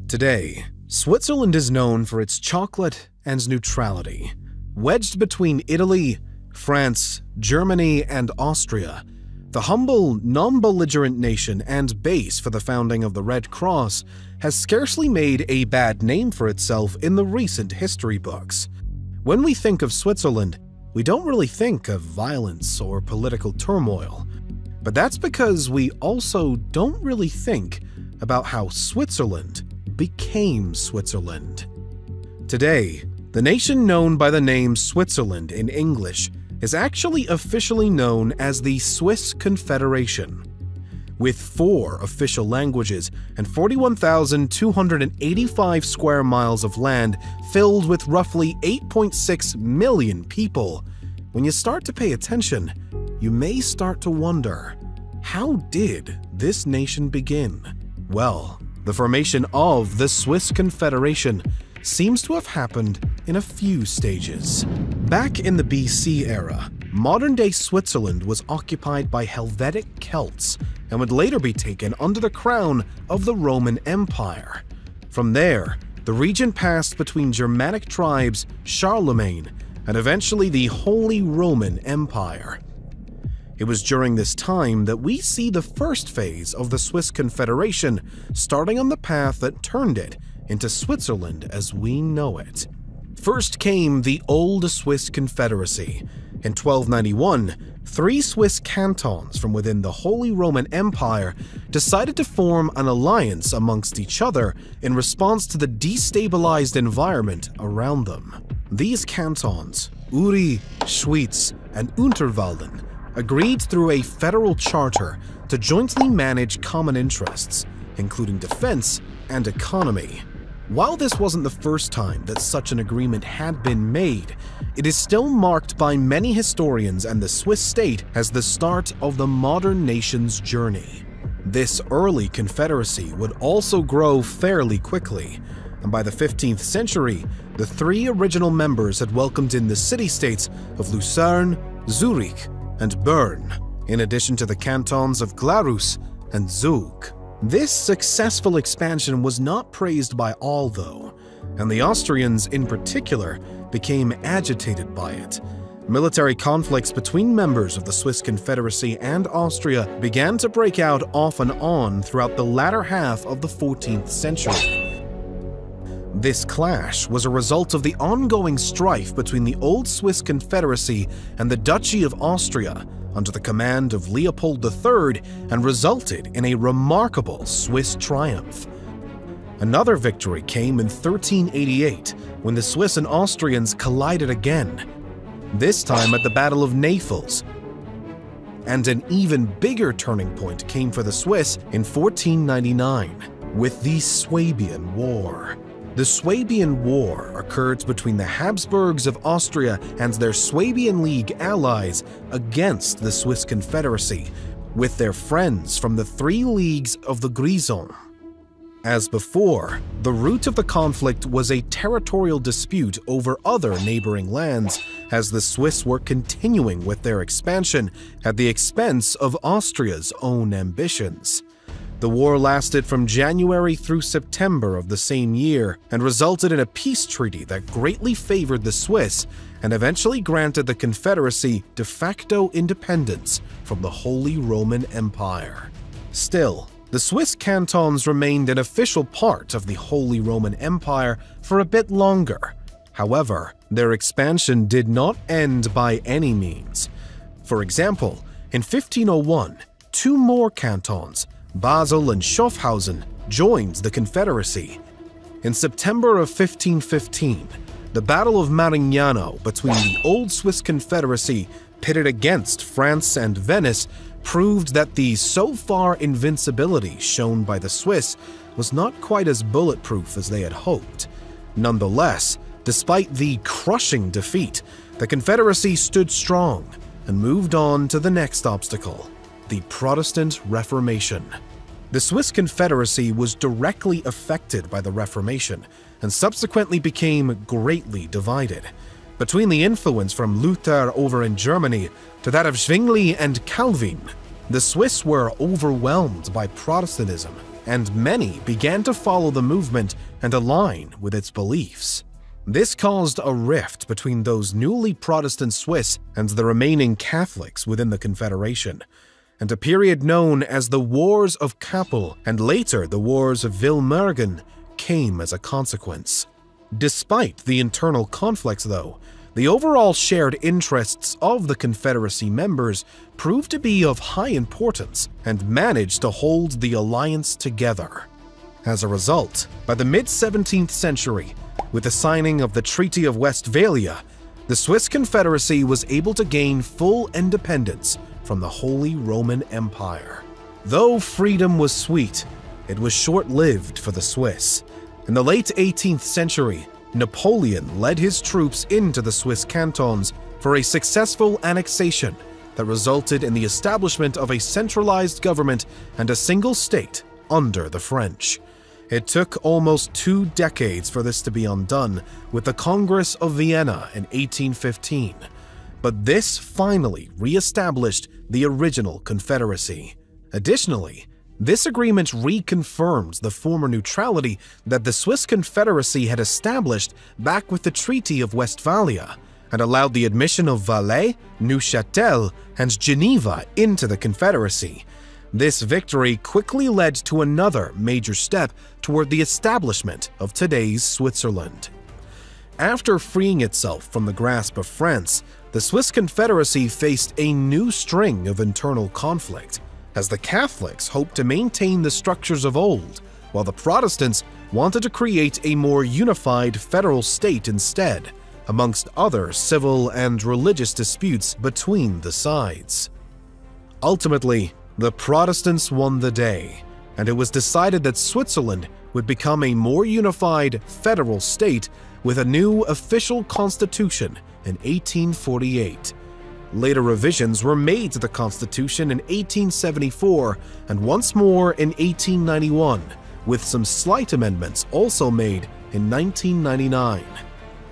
Today, Switzerland is known for its chocolate and neutrality. Wedged between Italy, France, Germany, and Austria, the humble, non-belligerent nation and base for the founding of the Red Cross has scarcely made a bad name for itself in the recent history books. When we think of Switzerland, we don't really think of violence or political turmoil. But that's because we also don't really think about how Switzerland became Switzerland. Today, the nation known by the name Switzerland in English is actually officially known as the Swiss Confederation. With 4 official languages and 41,285 square miles of land filled with roughly 8.6 million people, when you start to pay attention, you may start to wonder, how did this nation begin? Well, the formation of the Swiss Confederation seems to have happened in a few stages. Back in the BC era, modern-day Switzerland was occupied by Helvetic Celts and would later be taken under the crown of the Roman Empire. From there, the region passed between Germanic tribes, Charlemagne, and eventually the Holy Roman Empire. It was during this time that we see the first phase of the Swiss Confederation starting on the path that turned it into Switzerland as we know it. First came the Old Swiss Confederacy. In 1291, 3 Swiss cantons from within the Holy Roman Empire decided to form an alliance amongst each other in response to the destabilized environment around them. These cantons, Uri, Schwyz, and Unterwalden, agreed through a federal charter to jointly manage common interests, including defense and economy. While this wasn't the first time that such an agreement had been made, it is still marked by many historians and the Swiss state as the start of the modern nation's journey. This early confederacy would also grow fairly quickly, and by the 15th century, the 3 original members had welcomed in the city-states of Lucerne, Zurich, and Bern, in addition to the cantons of Glarus and Zug. This successful expansion was not praised by all, though, and the Austrians in particular became agitated by it. Military conflicts between members of the Swiss Confederacy and Austria began to break out off and on throughout the latter half of the 14th century. This clash was a result of the ongoing strife between the Old Swiss Confederacy and the Duchy of Austria under the command of Leopold III and resulted in a remarkable Swiss triumph. Another victory came in 1388 when the Swiss and Austrians collided again, this time at the Battle of Naples. And an even bigger turning point came for the Swiss in 1499 with the Swabian War. The Swabian War occurred between the Habsburgs of Austria and their Swabian League allies against the Swiss Confederacy, with their friends from the 3 leagues of the Grisons. As before, the root of the conflict was a territorial dispute over other neighboring lands, as the Swiss were continuing with their expansion at the expense of Austria's own ambitions. The war lasted from January through September of the same year and resulted in a peace treaty that greatly favored the Swiss and eventually granted the Confederacy de facto independence from the Holy Roman Empire. Still, the Swiss cantons remained an official part of the Holy Roman Empire for a bit longer. However, their expansion did not end by any means. For example, in 1501, 2 more cantons, Basel and Schaffhausen, joined the Confederacy. In September of 1515, the Battle of Marignano between the Old Swiss Confederacy pitted against France and Venice proved that the so-far invincibility shown by the Swiss was not quite as bulletproof as they had hoped. Nonetheless, despite the crushing defeat, the Confederacy stood strong and moved on to the next obstacle, the Protestant Reformation. The Swiss Confederacy was directly affected by the Reformation and subsequently became greatly divided. Between the influence from Luther over in Germany to that of Zwingli and Calvin, the Swiss were overwhelmed by Protestantism and many began to follow the movement and align with its beliefs. This caused a rift between those newly Protestant Swiss and the remaining Catholics within the Confederation, and a period known as the Wars of Kappel and later the Wars of Villmergen came as a consequence. Despite the internal conflicts, though, the overall shared interests of the Confederacy members proved to be of high importance and managed to hold the alliance together. As a result, by the mid-17th century, with the signing of the Treaty of Westphalia, the Swiss Confederacy was able to gain full independence from the Holy Roman Empire. Though freedom was sweet, it was short-lived for the Swiss. In the late 18th century, Napoleon led his troops into the Swiss cantons for a successful annexation that resulted in the establishment of a centralized government and a single state under the French. It took almost 2 decades for this to be undone with the Congress of Vienna in 1815, but this finally re-established the original Confederacy. Additionally, this agreement reconfirms the former neutrality that the Swiss Confederacy had established back with the Treaty of Westphalia, and allowed the admission of Valais, Neuchâtel, and Geneva into the Confederacy. This victory quickly led to another major step toward the establishment of today's Switzerland. After freeing itself from the grasp of France, the Swiss Confederacy faced a new string of internal conflict, as the Catholics hoped to maintain the structures of old, while the Protestants wanted to create a more unified federal state instead, amongst other civil and religious disputes between the sides. Ultimately, the Protestants won the day, and it was decided that Switzerland would become a more unified federal state with a new official constitution in 1848. Later revisions were made to the constitution in 1874 and once more in 1891, with some slight amendments also made in 1999.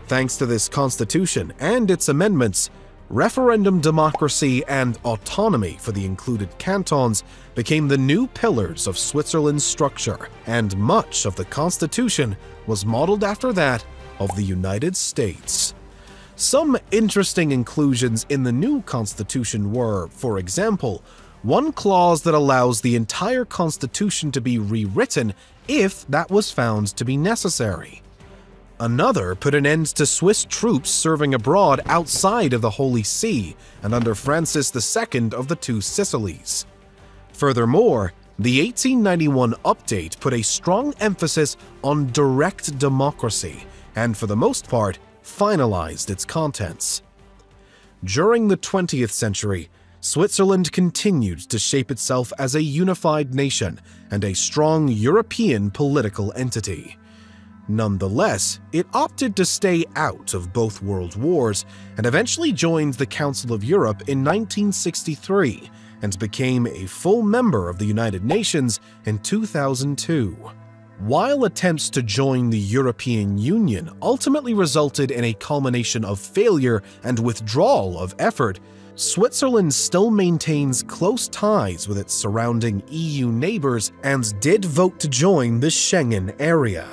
Thanks to this constitution and its amendments, referendum democracy and autonomy for the included cantons became the new pillars of Switzerland's structure, and much of the constitution was modeled after that of the United States. Some interesting inclusions in the new constitution were, for example, one clause that allows the entire constitution to be rewritten if that was found to be necessary. Another put an end to Swiss troops serving abroad outside of the Holy See and under Francis II of the Two Sicilies. Furthermore, the 1891 update put a strong emphasis on direct democracy and, for the most part, finalized its contents. During the 20th century, Switzerland continued to shape itself as a unified nation and a strong European political entity. Nonetheless, it opted to stay out of both world wars and eventually joined the Council of Europe in 1963 and became a full member of the United Nations in 2002. While attempts to join the European Union ultimately resulted in a culmination of failure and withdrawal of effort, Switzerland still maintains close ties with its surrounding EU neighbors and did vote to join the Schengen area.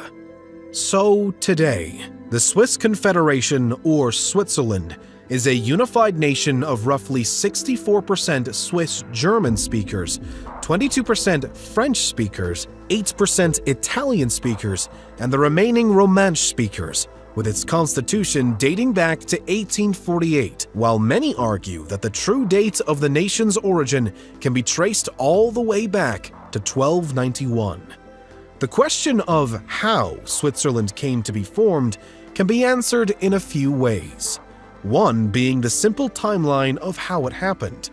So today, the Swiss Confederation, or Switzerland, is a unified nation of roughly 64% Swiss German speakers, 22% French speakers, 8% Italian speakers, and the remaining Romansh speakers, with its constitution dating back to 1848, while many argue that the true date of the nation's origin can be traced all the way back to 1291. The question of how Switzerland came to be formed can be answered in a few ways. One being the simple timeline of how it happened: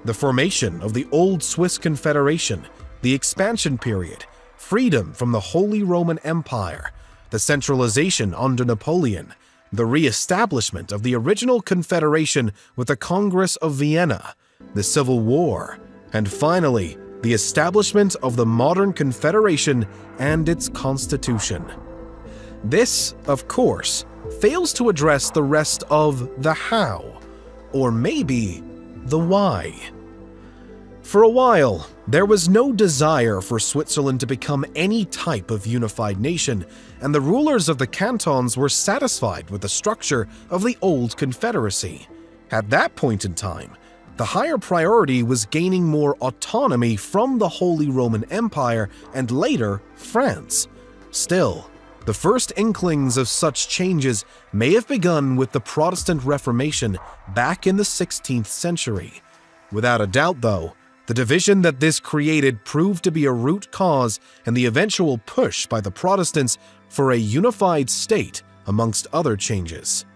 the formation of the Old Swiss Confederation, the expansion period, freedom from the Holy Roman Empire, the centralization under Napoleon, the re-establishment of the original Confederation with the Congress of Vienna, the Civil War, and finally, the establishment of the modern Confederation and its constitution. This, of course, fails to address the rest of the how, or maybe the why. For a while, there was no desire for Switzerland to become any type of unified nation, and the rulers of the cantons were satisfied with the structure of the old Confederacy. At that point in time, the higher priority was gaining more autonomy from the Holy Roman Empire and later France. Still, the first inklings of such changes may have begun with the Protestant Reformation back in the 16th century. Without a doubt, though, the division that this created proved to be a root cause in the eventual push by the Protestants for a unified state, amongst other changes.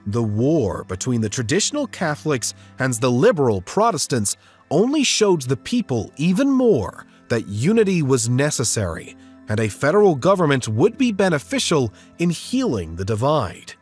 The war between the traditional Catholics and the liberal Protestants only showed the people even more that unity was necessary, and a federal government would be beneficial in healing the divide.